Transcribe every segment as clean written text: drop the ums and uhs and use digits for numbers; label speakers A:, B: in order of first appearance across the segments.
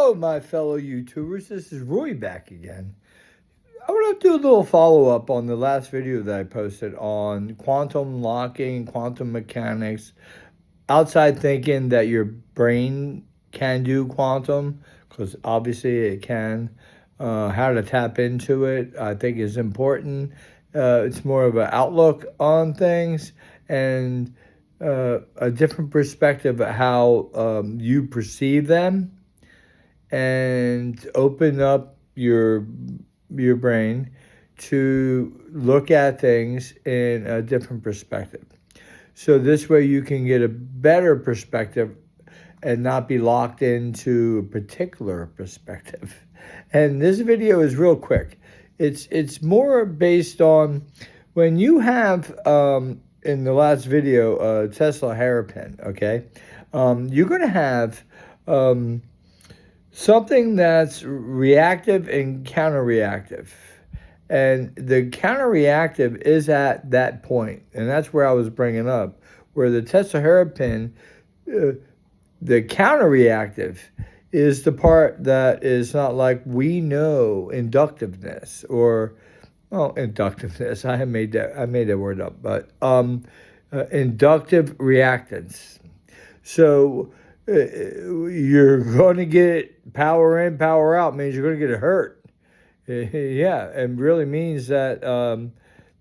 A: Hello, my fellow YouTubers. This is Roy back again. I want to do a little follow up on the last video that I posted on quantum locking, quantum mechanics, outside thinking that your brain can do quantum, because obviously it can. How to tap into it, I think, is important. It's more of an outlook on things and a different perspective of how you perceive them, and open up your brain to look at things in a different perspective. So this way you can get a better perspective and not be locked into a particular perspective. And this video is real quick. It's more based on when you have in the last video Tesla hairpin. Okay, you're going to have something that's reactive and counter-reactive. And the counter-reactive is at that point, and that's where I was bringing up, where the Tesla hairpin, the counter-reactive is the part that is not like we know inductiveness or, well, inductiveness. I made that word up, but inductive reactance. So you're going to get power in, power out, means you're going to get hurt. Yeah, and really means that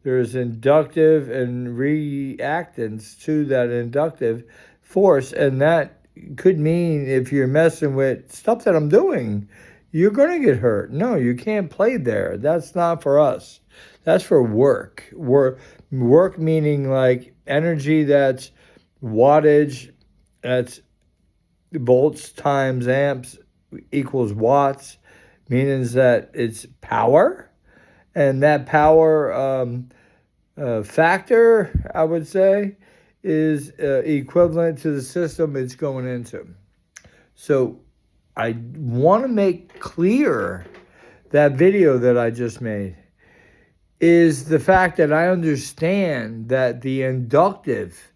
A: there's inductive and reactance to that inductive force, and that could mean if you're messing with stuff that I'm doing, you're going to get hurt. No, you can't play there. That's not for us. That's for work. Work meaning like energy that's wattage, that's volts times amps equals watts, meaning that it's power, and that power factor, I would say, is equivalent to the system it's going into. So I want to make clear that video that I just made is the fact that I understand that the inductive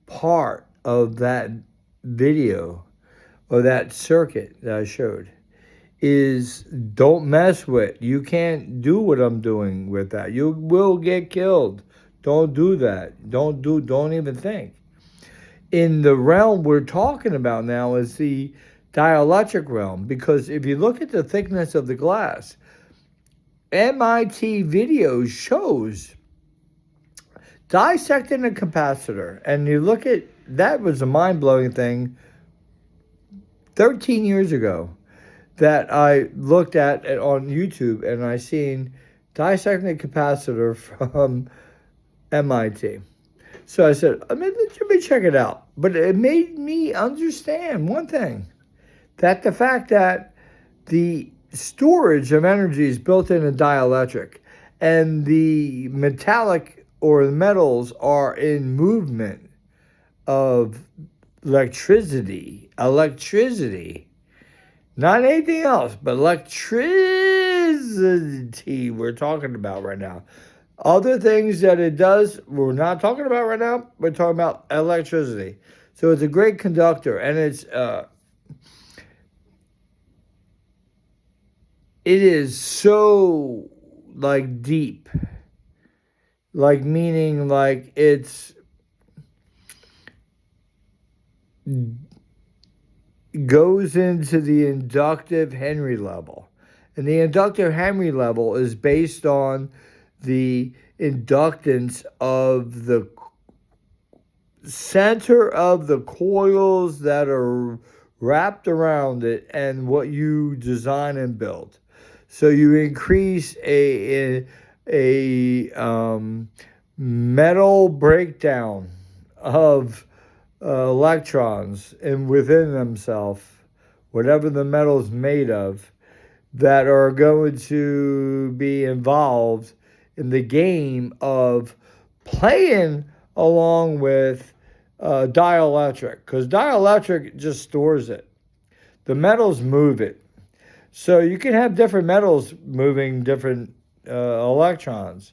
A: part of that video or that circuit that I showed is don't mess with. You can't do what I'm doing with that. You will get killed. Don't do that. Don't even think. In the realm we're talking about now is the dielectric realm, because if you look at the thickness of the glass, MIT video shows dissecting a capacitor, and you look at that, was a mind-blowing thing 13 years ago that I looked at it on YouTube, and I seen dissecting a capacitor from MIT. So I said, let me check it out. But it made me understand one thing, that the fact that the storage of energy is built in a dielectric, and the metallic or the metals are in movement of electricity, not anything else, but electricity we're talking about right now. Other things that it does, we're not talking about right now. We're talking about electricity. So it's a great conductor, and it is so like deep, like meaning like it's goes into the inductive Henry level. And the inductive Henry level is based on the inductance of the center of the coils that are wrapped around it and what you design and build. So you increase a metal breakdown of electrons and within themselves, whatever the metal's made of, that are going to be involved in the game of playing along with dielectric, because dielectric just stores it. The metals move it. So you can have different metals moving different electrons.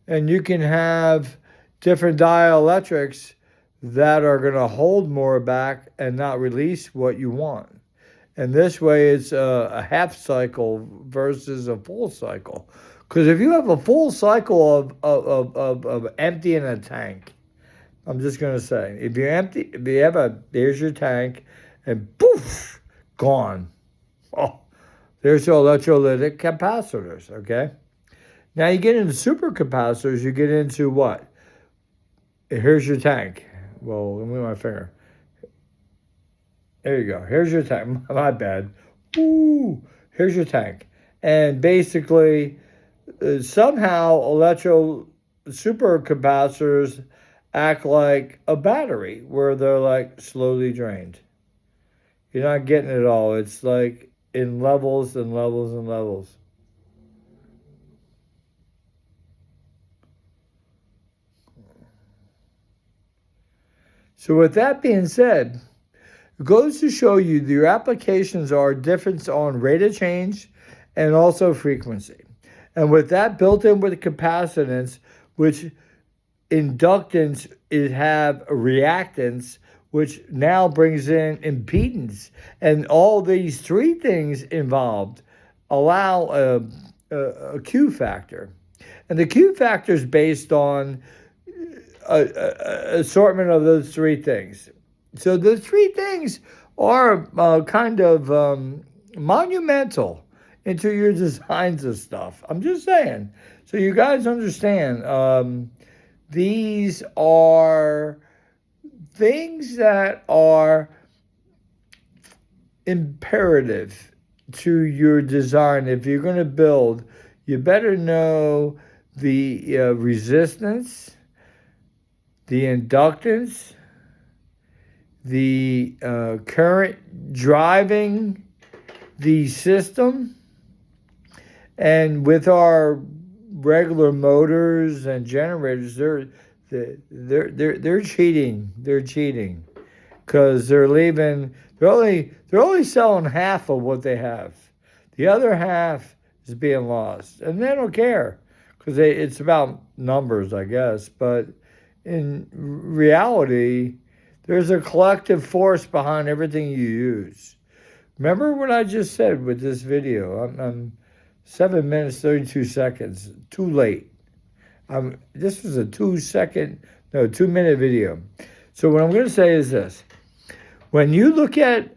A: And you can have different dielectrics that are going to hold more back and not release what you want. And this way it's a half cycle versus a full cycle. Because if you have a full cycle of emptying a tank, I'm just going to say, if you have there's your tank, and poof, gone. Oh, there's your electrolytic capacitors, okay? Now you get into supercapacitors, you get into what? Here's your tank. Well, let me move my finger. There you go. Here's your tank. My bad. Ooh, here's your tank. And basically, somehow supercapacitors act like a battery where they're like slowly drained. You're not getting it all. It's like in levels and levels and levels. So with that being said, it goes to show you that your applications are different on rate of change and also frequency. And with that built in with capacitance, which inductance is have reactance, which now brings in impedance, and all these three things involved allow a Q factor, and the Q factor is based on a assortment of those three things. So the three things are kind of monumental into your designs of stuff. I'm just saying, so you guys understand. These are things that are imperative to your design. If you're going to build, you better know the resistance, the inductance, the current driving the system, and with our regular motors and generators, they're cheating. They're cheating because they're leaving. They're only selling half of what they have. The other half is being lost, and they don't care because it's about numbers, I guess. But in reality, there's a collective force behind everything you use. Remember what I just said with this video. I'm 7 minutes 32 seconds too late. This was a 2 minute video. So what I'm going to say is this: when you look at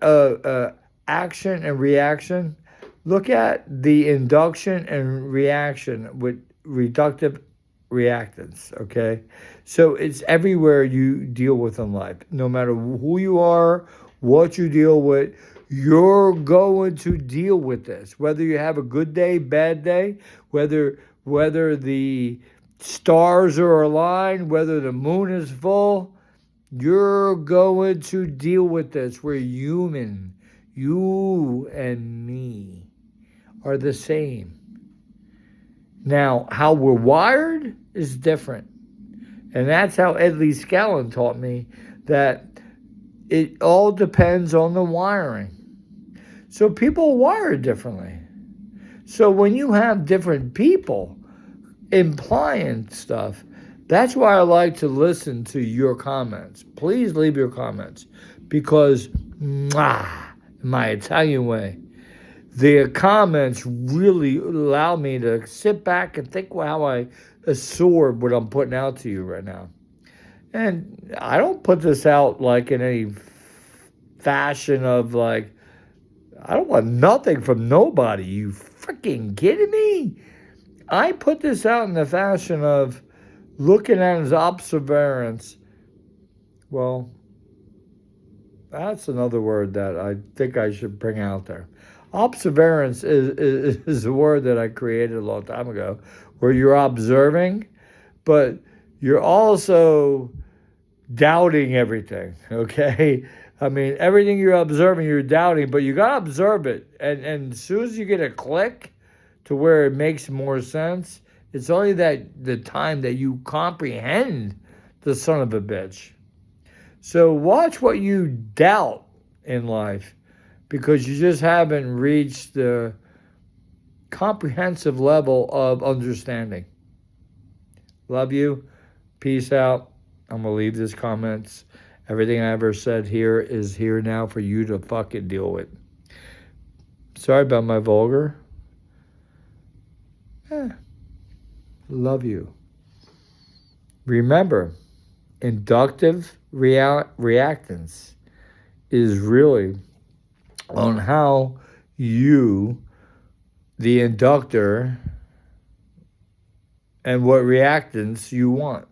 A: action and reaction, look at the induction and reaction with reductive reactance. Okay, so it's everywhere you deal with in life. No matter who you are, what you deal with, you're going to deal with this. Whether you have a good day, bad day, whether the stars are aligned, whether the moon is full, you're going to deal with this. We're human. You and me are the same. Now, how we're wired is different. And that's how Ed Lee Skellin taught me that it all depends on the wiring. So people wire differently. So when you have different people implying stuff, that's why I like to listen to your comments. Please leave your comments because, my Italian way, the comments really allow me to sit back and think how I absorb what I'm putting out to you right now. And I don't put this out like in any fashion of like, I don't want nothing from nobody. You freaking kidding me? I put this out in the fashion of looking at his observance. Well, that's another word that I think I should bring out there. Observance is a word that I created a long time ago, where you're observing, but you're also doubting everything, okay? I mean, everything you're observing, you're doubting, but you got to observe it. And as soon as you get a click to where it makes more sense, it's only that the time that you comprehend the son of a bitch. So watch what you doubt in life because you just haven't reached the comprehensive level of understanding. Love you. Peace out. I'm going to leave this comments. Everything I ever said here is here now for you to fucking deal with. Sorry about my vulgar. Love you. Remember, inductive reactance is really on how you, the inductor, and what reactance you want.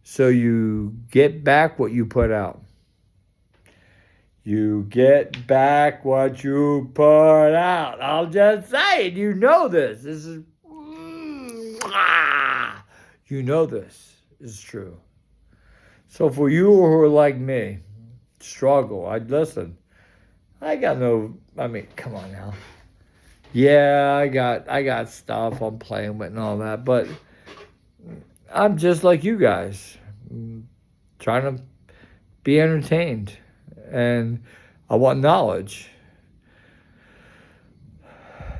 A: So you get back what you put out. You get back what you put out. I'll just say it. You know this. This is. You know this is true. So for you who are like me, struggle. I got no. I mean, come on now. Yeah, I got stuff I'm playing with and all that, but I'm just like you guys, trying to be entertained, and I want knowledge.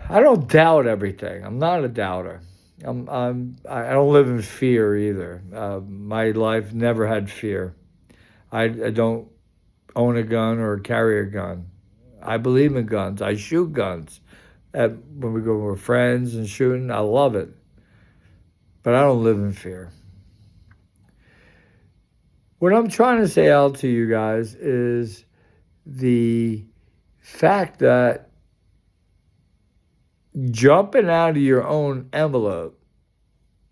A: I don't doubt everything. I'm not a doubter. I don't live in fear either. My life never had fear. I don't own a gun or carry a gun. I believe in guns. I shoot guns. When we go with friends and shooting, I love it. But I don't live in fear. What I'm trying to say out to you guys is the fact that jumping out of your own envelope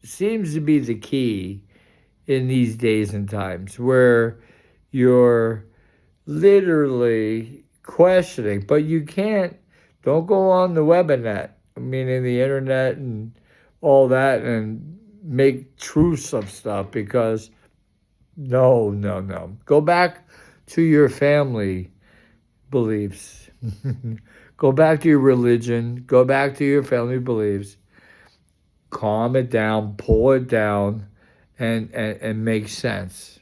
A: seems to be the key in these days and times, where you're literally questioning, but you can't. Don't go on the webinet, meaning the internet and all that, and make truths of stuff, because no. Go back to your family beliefs. Go back to your religion. Go back to your family beliefs. Calm it down, pull it down, and make sense.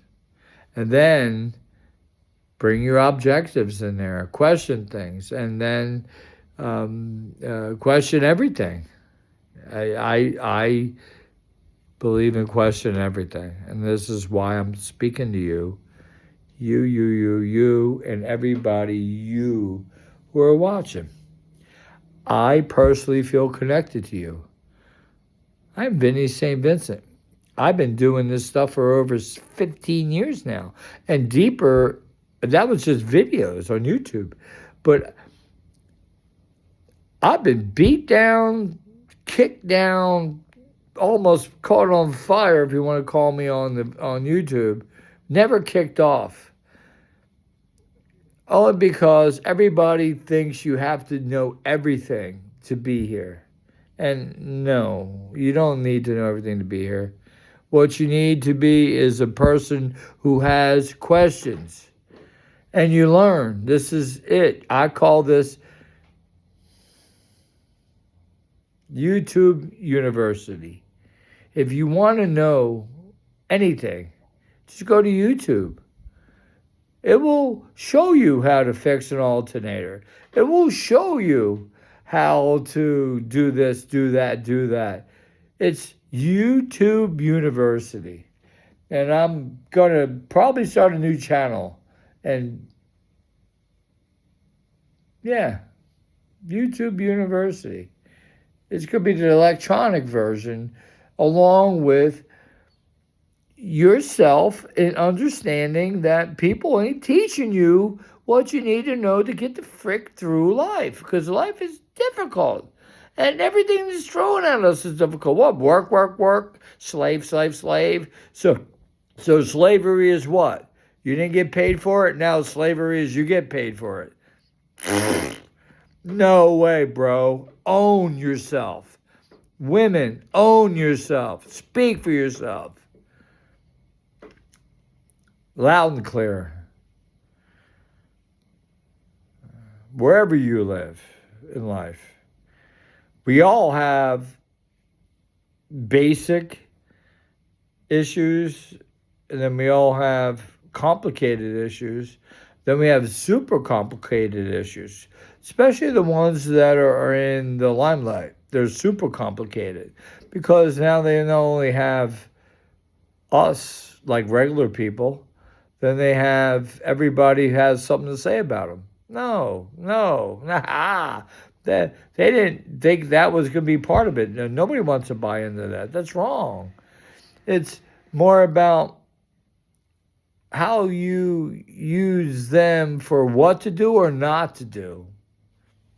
A: And then bring your objectives in there, question things, and then question everything. I believe in question everything, and this is why I'm speaking to you, and everybody you who are watching. I personally feel connected to you. I'm Vinny St. Vincent. I've been doing this stuff for over 15 years now, and deeper. That was just videos on YouTube, but I've been beat down, kicked down, almost caught on fire, if you want to call me on YouTube. Never kicked off. Only because everybody thinks you have to know everything to be here. And no, you don't need to know everything to be here. What you need to be is a person who has questions. And you learn. This is it. I call this YouTube University. If you want to know anything, just go to YouTube. It will show you how to fix an alternator. It will show you how to do this, do that, do that. It's YouTube University. And I'm going to probably start a new channel. And yeah, YouTube University. It's going to be the electronic version, along with yourself in understanding that people ain't teaching you what you need to know to get the frick through life, because life is difficult. And everything that's thrown at us is difficult. What? Work, slave. So slavery is what? You didn't get paid for it? Now slavery is you get paid for it. No way, bro. Own yourself. Women, own yourself. Speak for yourself. Loud and clear. Wherever you live in life. We all have basic issues, and then we all have complicated issues. Then we have super complicated issues, especially the ones that are in the limelight. They're super complicated because now they not only have us like regular people, then they have everybody has something to say about them. Nah. That they didn't think that was going to be part of it. No, nobody wants to buy into that. That's wrong. It's more about how you use them for what to do or not to do.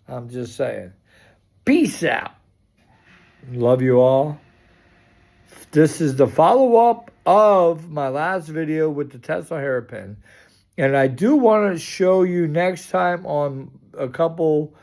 A: I'm just saying. Peace out. Love you all. This is the follow-up of my last video with the Tesla hairpin. And I do want to show you next time on a couple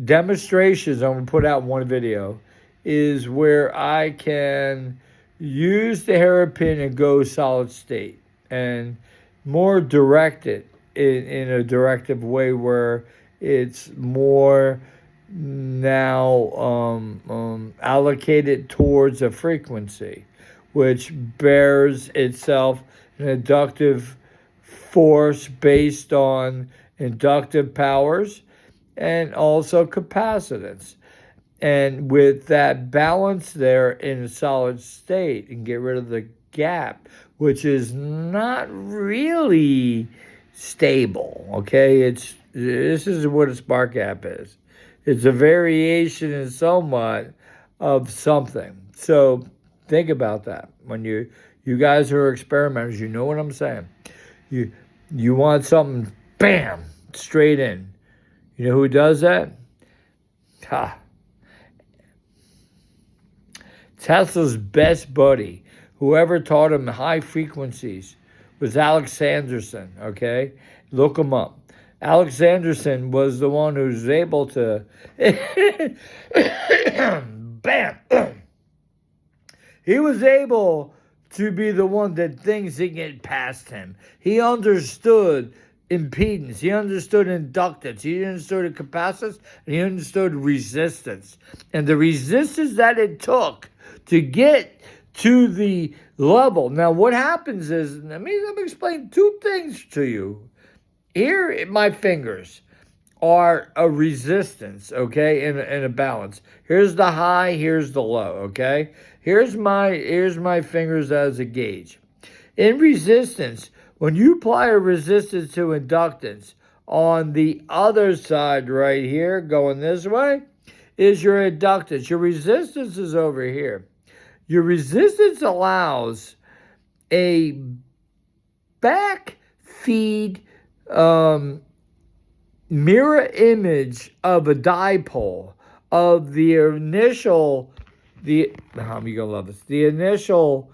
A: demonstrations. I'm going to put out one video. Is where I can use the hairpin and go solid state and more direct it in a directive way where it's more now allocated towards a frequency, which bears itself an inductive force based on inductive powers and also capacitance. And with that balance there in a solid state and get rid of the gap, which is not really stable, okay? This is what a spark gap is. It's a variation in somewhat of something. So think about that. When you guys are experimenters, you know what I'm saying. You want something, bam, straight in. You know who does that? Tesla's best buddy, whoever taught him high frequencies, was Alex Sanderson, okay? Look him up. Alex Sanderson was the one who was able to... Bam! He was able to be the one that things didn't get past him. He understood impedance. He understood inductance. He understood capacitance. And he understood resistance. And the resistance that it took to get to the level. Now, what happens is, let me explain two things to you. Here, my fingers are a resistance, okay, in a balance. Here's the high, here's the low, okay? Here's my fingers as a gauge. In resistance, when you apply a resistance to inductance, on the other side right here, going this way, is your inductance. Your resistance is over here. Your resistance allows a back feed mirror image of a dipole of the initial, you're gonna love this. The initial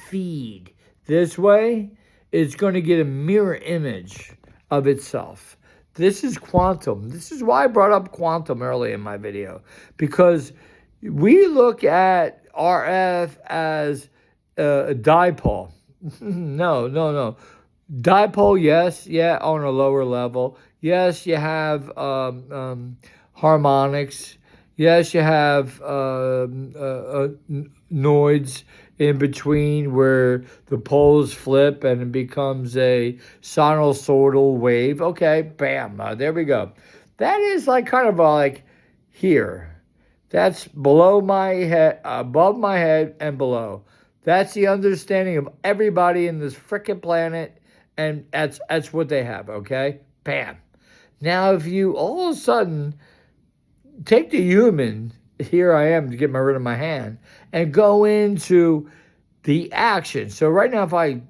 A: feed this way is going to get a mirror image of itself. This is quantum. This is why I brought up quantum early in my video, because we look at RF as a dipole. No. Dipole, yes, yeah, on a lower level. Yes, you have harmonics. Yes, you have noids in between where the poles flip and it becomes a sinusoidal wave. Okay, bam, there we go. That is like kind of like here. That's below my head, above my head and below. That's the understanding of everybody in this frickin' planet, and that's what they have, okay? Bam. Now, if you all of a sudden take the human, here I am to get rid of my hand, and go into the action. So right now, if I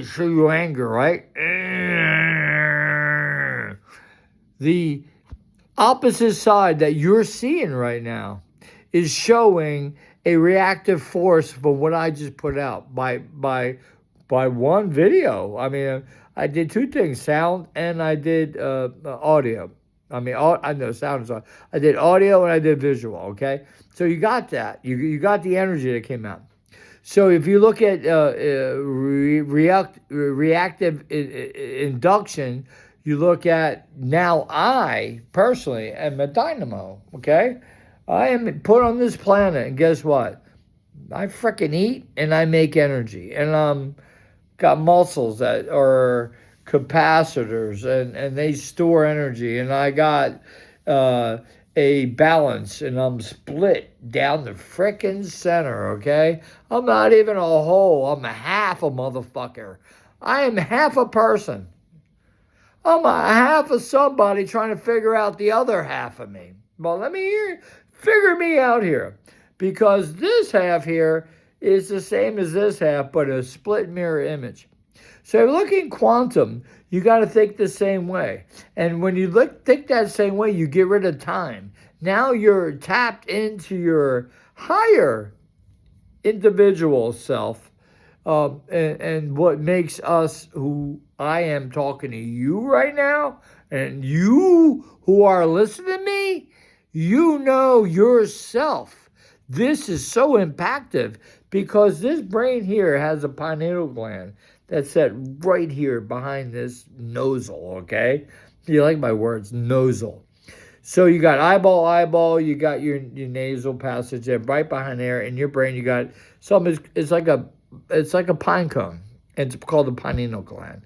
A: show you anger, right? The opposite side that you're seeing right now is showing a reactive force from what I just put out by one video. I mean, I did two things, sound and I did audio. I mean, I know sound is on. I did audio and I did visual, okay? So you got that. You got the energy that came out. So if you look at reactive induction, you look at now I, personally, am a dynamo, okay? I am put on this planet, and guess what? I freaking eat and I make energy. And got muscles that are capacitors and they store energy. And I got a balance and I'm split down the frickin' center, okay? I'm not even a whole. I'm a half a motherfucker. I am half a person. I'm a half of somebody trying to figure out the other half of me. Well, figure me out here. Because this half here is the same as this half, but a split mirror image. So looking quantum, you got to think the same way. And when you think that same way, you get rid of time. Now you're tapped into your higher individual self, and what makes us who I am talking to you right now, and you who are listening to me, you know yourself. This is so impactful because this brain here has a pineal gland that's set right here behind this nozzle, okay? You like my words, nozzle. So you got eyeball, you got your nasal passage, and right behind there in your brain you got something. It's like a pine cone. It's called the pineal gland.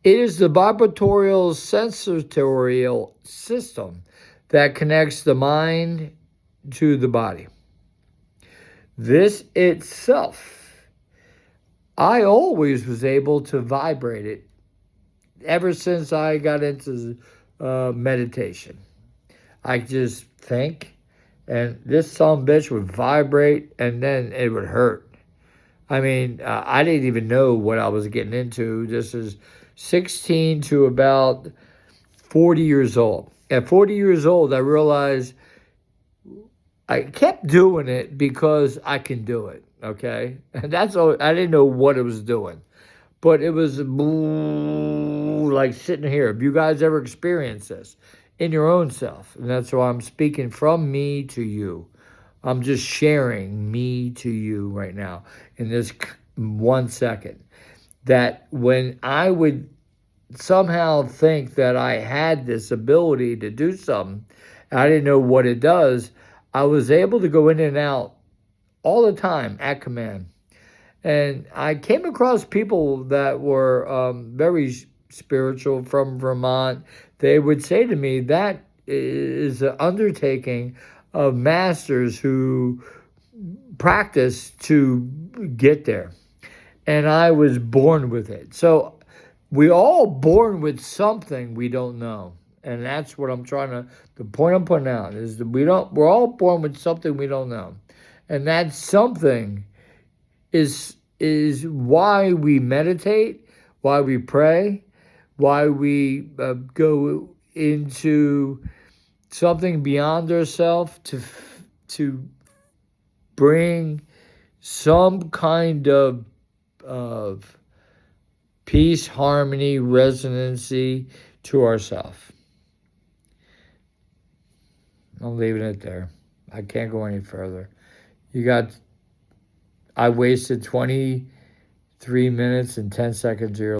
A: It is the vibratorial sensorial system that connects the mind to the body. This itself, I always was able to vibrate it ever since I got into meditation. I just think, and this son bitch would vibrate, and then it would hurt. I mean, I didn't even know what I was getting into. This is 16 to about 40 years old. At 40 years old, I realized I kept doing it because I can do it, okay? And that's all. I didn't know what it was doing, but it was like sitting here. Have you guys ever experienced this in your own self? And that's why I'm speaking from me to you. I'm just sharing me to you right now in this 1 second. That when I would somehow think that I had this ability to do something, I didn't know what it does, I was able to go in and out all the time at command. And I came across people that were very spiritual from Vermont. They would say to me, that is an undertaking of masters who practice to get there. And I was born with it. So we all born with something we don't know. And that's what I'm the point I'm putting out is that we're all born with something we don't know. And that something is why we meditate, why we pray, why we go into something beyond ourselves to bring some kind of peace, harmony, resonancy to ourselves. I'm leaving it there. I can't go any further. I wasted 23 minutes and 10 seconds of your